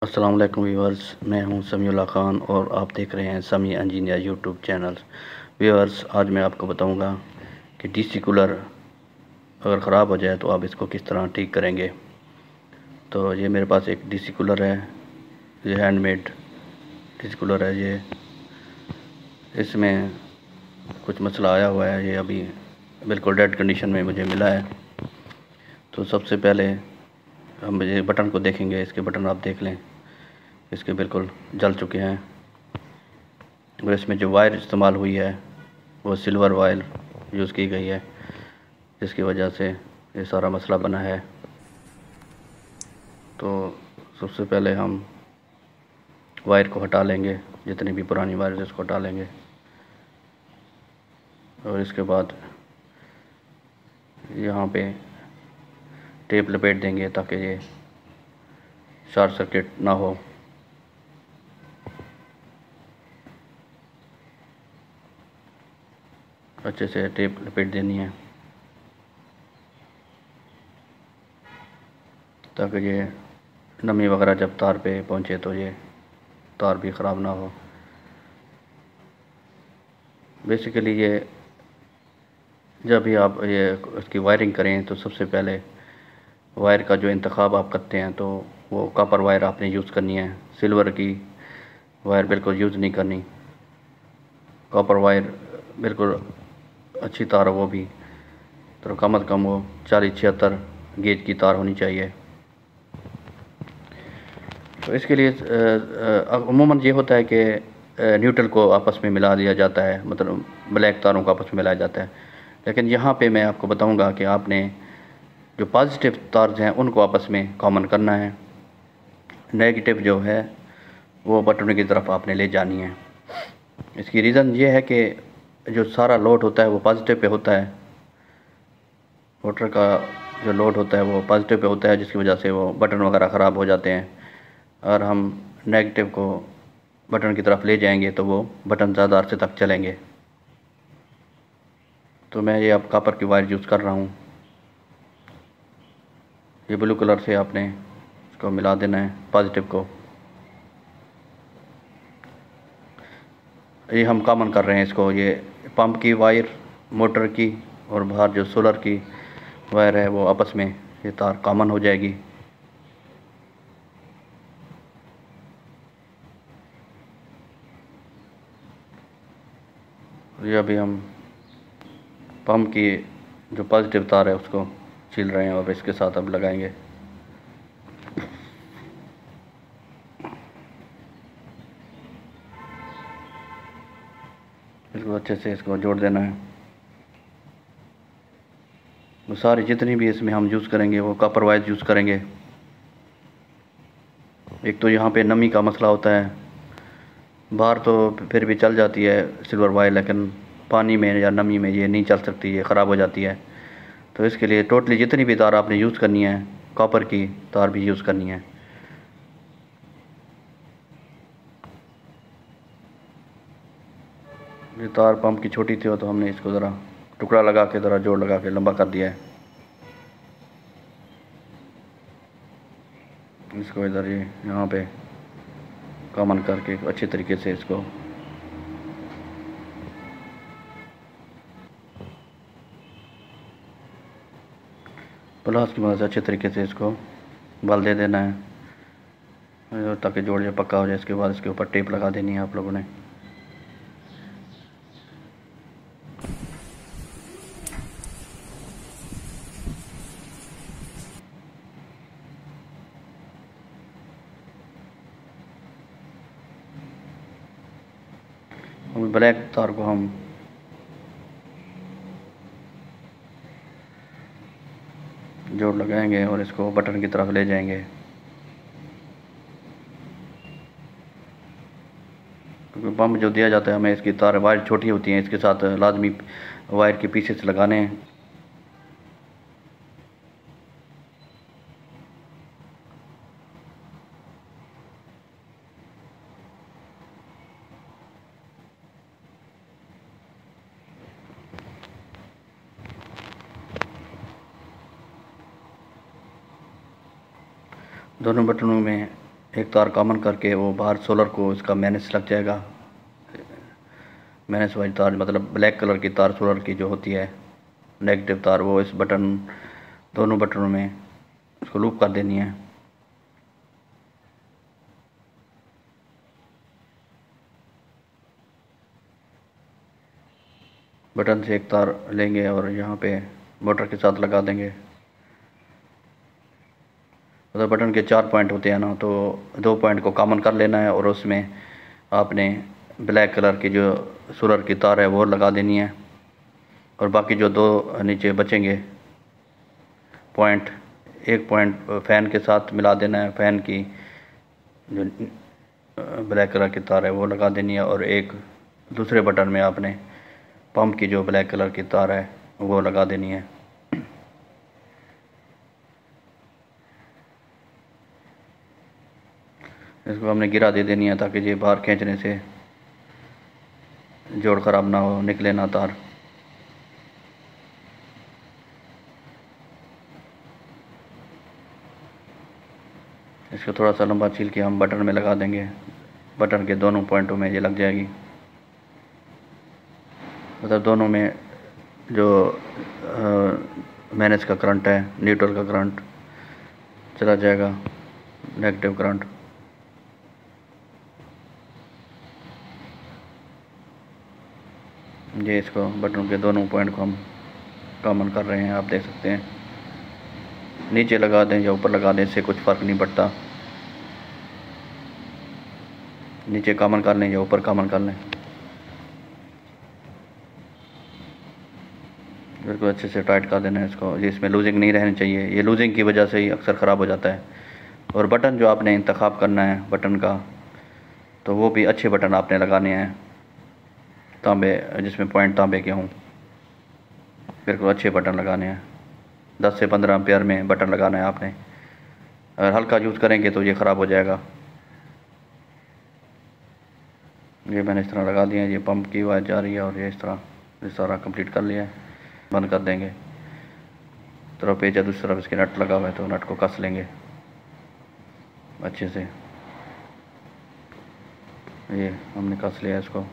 अस्सलाम वालेकुम व्यूअर्स, मैं हूं समीउल्लाह ख़ान और आप देख रहे हैं समी इंजीनियर यूट्यूब चैनल। व्यूअर्स, आज मैं आपको बताऊंगा कि डीसी कूलर अगर ख़राब हो जाए तो आप इसको किस तरह ठीक करेंगे। तो ये मेरे पास एक डीसी कूलर है, ये हैंडमेड डीसी कूलर है। ये इसमें कुछ मसला आया हुआ है, ये अभी बिल्कुल डेड कंडीशन में मुझे मिला है। तो सबसे पहले हम ये बटन को देखेंगे। इसके बटन आप देख लें, इसके बिल्कुल जल चुके हैं और इसमें जो वायर इस्तेमाल हुई है वो सिल्वर वायर यूज़ की गई है, जिसकी वजह से ये सारा मसला बना है। तो सबसे पहले हम वायर को हटा लेंगे, जितनी भी पुरानी वायर है उसको हटा लेंगे और इसके बाद यहाँ पे टेप लपेट देंगे ताकि ये शॉर्ट सर्किट ना हो। अच्छे से टेप लपेट देनी है ताकि ये नमी वगैरह जब तार पे पहुँचे तो ये तार भी ख़राब ना हो। बेसिकली ये जब भी आप ये इसकी वायरिंग करें तो सबसे पहले वायर का जो इंतखाब आप करते हैं तो वो कॉपर वायर आपने यूज़ करनी है, सिल्वर की वायर बिल्कुल यूज़ नहीं करनी। कॉपर वायर बिल्कुल अच्छी तार हो, वो भी तो कम से कम वो 40-76 गेज की तार होनी चाहिए। तो इसके लिए अमूमन ये होता है कि न्यूट्रल को आपस में मिला दिया जाता है, मतलब ब्लैक तारों को आपस में मिलाया जाता है। लेकिन यहाँ पे मैं आपको बताऊँगा कि आपने जो पॉजिटिव तार हैं उनको आपस में कॉमन करना है, नेगेटिव जो है वो बटन की तरफ आपने ले जानी है। इसकी रीज़न ये है कि जो सारा लोड होता है वो पॉजिटिव पे होता है, मोटर का जो लोड होता है वो पॉजिटिव पे होता है, जिसकी वजह से वो बटन वगैरह ख़राब हो जाते हैं। और हम नेगेटिव को बटन की तरफ ले जाएंगे तो वो बटन ज़्यादा अरसे तक चलेंगे। तो मैं ये अब कॉपर की वायर यूज़ कर रहा हूँ। ये ब्लू कलर से आपने इसको मिला देना है पॉजिटिव को। ये हम कॉमन कर रहे हैं इसको, ये पंप की वायर, मोटर की और बाहर जो सोलर की वायर है वो आपस में ये तार कॉमन हो जाएगी। ये अभी हम पंप की जो पॉजिटिव तार है उसको छील रहे हैं और इसके साथ अब लगाएंगे। इसको अच्छे से इसको जोड़ देना है। वो सारी जितनी भी इसमें हम यूज़ करेंगे वो कॉपर वायर यूज़ करेंगे। एक तो यहाँ पे नमी का मसला होता है, बाहर तो फिर भी चल जाती है सिल्वर वायर, लेकिन पानी में या नमी में ये नहीं चल सकती, ये ख़राब हो जाती है। तो इसके लिए टोटली जितनी भी तार आपने यूज़ करनी है, कॉपर की तार भी यूज़ करनी है। ये तार पंप की छोटी थी तो हमने इसको ज़रा टुकड़ा लगा के ज़रा जोड़ लगा के लंबा कर दिया है। इसको इधर ये यहाँ पे कॉमन करके अच्छे तरीके से इसको प्लास की मदद से अच्छे तरीके से इसको बल दे देना है ताकि जोड़ जो पक्का हो जाए। इसके बाद इसके ऊपर टेप लगा देनी है आप लोगों ने। ब्लैक तार को हम जोड़ लगाएंगे और इसको बटन की तरफ ले जाएंगे, क्योंकि पंप जो दिया जाता है हमें इसकी तार वायर छोटी होती हैं, इसके साथ लाजमी वायर के पीसेस लगाने हैं। दोनों बटनों में एक तार कॉमन करके वो बाहर सोलर को इसका मैनेज लग जाएगा। मैनेज वाली तार मतलब ब्लैक कलर की तार सोलर की जो होती है नेगेटिव तार, वो इस बटन दोनों बटनों में इसको लूप कर देनी है। बटन से एक तार लेंगे और यहाँ पे मोटर के साथ लगा देंगे। मतलब बटन के 4 पॉइंट होते हैं ना, तो 2 पॉइंट को कॉमन कर लेना है और उसमें आपने ब्लैक कलर की जो सोलर की तार है वो लगा देनी है। और बाकी जो 2 नीचे बचेंगे पॉइंट, एक पॉइंट फ़ैन के साथ मिला देना है, फ़ैन की जो ब्लैक कलर की तार है वो लगा देनी है। और एक दूसरे बटन में आपने पंप की जो ब्लैक कलर की तार है वो लगा देनी है। इसको हमने गिरा दे देनी है ताकि ये बाहर खींचने से जोड़ खराब ना हो, निकले ना तार। इसको थोड़ा सा लंबा छील के हम बटन में लगा देंगे। बटन के दोनों पॉइंटों में ये लग जाएगी। मतलब दोनों में जो मैनेज का करंट है, न्यूट्रल का करंट चला जाएगा, नेगेटिव करंट। ये इसको बटन के दोनों पॉइंट को हम कॉमन कर रहे हैं, आप देख सकते हैं। नीचे लगा दें या ऊपर लगा दें, इससे कुछ फ़र्क नहीं पड़ता। नीचे कॉमन कर लें या ऊपर कॉमन कर लें, बिल्कुल अच्छे से टाइट कर देना है इसको। ये इसमें लूजिंग नहीं रहनी चाहिए, ये लूजिंग की वजह से ही अक्सर ख़राब हो जाता है। और बटन जो आपने इंतखाब करना है बटन का, तो वो भी अच्छे बटन आपने लगाने हैं, तांबे जिसमें पॉइंट तांबे के हों। बिल्कुल अच्छे बटन लगाने हैं। 10 से 15 एम्पेयर में बटन लगाना है आपने। अगर हल्का यूज़ करेंगे तो ये ख़राब हो जाएगा। ये मैंने इस तरह लगा दिया है। ये पंप की आवाज़ जा रही है और ये इस तरह कंप्लीट कर लिया है। बंद कर देंगे। तरफ पेज है, दूसरी तरफ इसके नट लगा हुआ है, तो नट को कस लेंगे अच्छे से। ये हमने कस लिया इसको।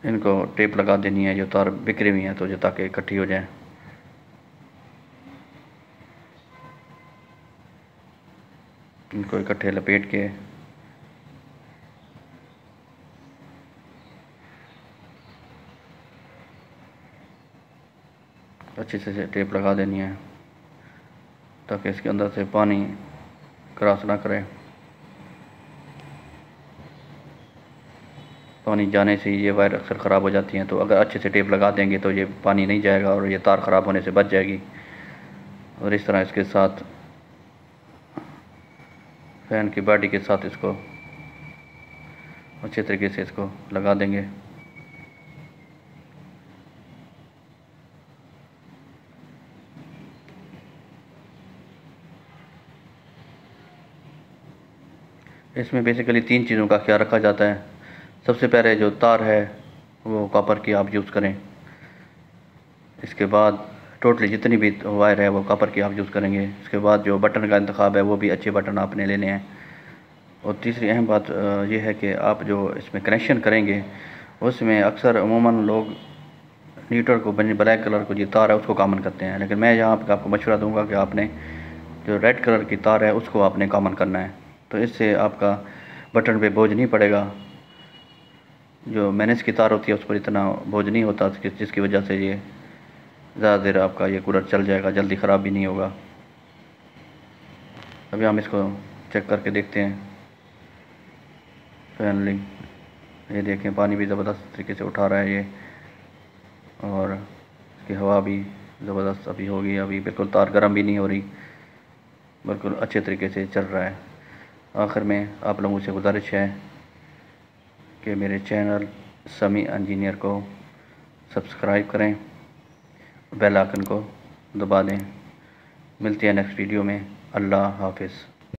इनको टेप लगा देनी है जो तार बिखरी हुई हैं, तो जो ताकि इकट्ठी हो जाए। इनको इकट्ठे लपेट के अच्छे से टेप लगा देनी है ताकि इसके अंदर से पानी क्रॉस ना करे। पानी जाने से ये वायर अक्सर ख़राब हो जाती हैं, तो अगर अच्छे से टेप लगा देंगे तो ये पानी नहीं जाएगा और ये तार ख़राब होने से बच जाएगी। और इस तरह इसके साथ फ़ैन की बॉडी के साथ इसको अच्छे तरीके से इसको लगा देंगे। इसमें बेसिकली 3 चीज़ों का ख्याल रखा जाता है। सबसे पहले जो तार है वो कॉपर की आप यूज़ करें। इसके बाद टोटली जितनी भी वायर है वो कॉपर की आप यूज़ करेंगे। इसके बाद जो बटन का इंतखाब है वो भी अच्छे बटन आपने लेने हैं। और तीसरी अहम बात ये है कि आप जो इसमें कनेक्शन करेंगे उसमें अक्सर अमूमन लोग न्यूट्रल को, ब्लैक कलर को जो तार है उसको कॉमन करते हैं, लेकिन मैं यहाँ पर आपको मशवरा दूंगा कि आपने जो रेड कलर की तार है उसको आपने कॉमन करना है। तो इससे आपका बटन पे बोझ नहीं पड़ेगा। जो मैनेज की तार होती है उस पर इतना बोझ नहीं होता, जिसकी वजह से ये ज़्यादा देर आपका ये कूलर चल जाएगा, जल्दी ख़राब भी नहीं होगा। अभी हम इसको चेक करके देखते हैं। फाइनली ये देखें, पानी भी ज़बरदस्त तरीके से उठा रहा है ये, और इसकी हवा भी ज़बरदस्त अभी होगी। अभी बिल्कुल तार गर्म भी नहीं हो रही, बिल्कुल अच्छे तरीके से चल रहा है। आखिर में आप लोगों से गुजारिश है कि मेरे चैनल समी इंजीनियर को सब्सक्राइब करें, बेल आइकन को दबा दें। मिलते हैं नेक्स्ट वीडियो में। अल्लाह हाफिज़।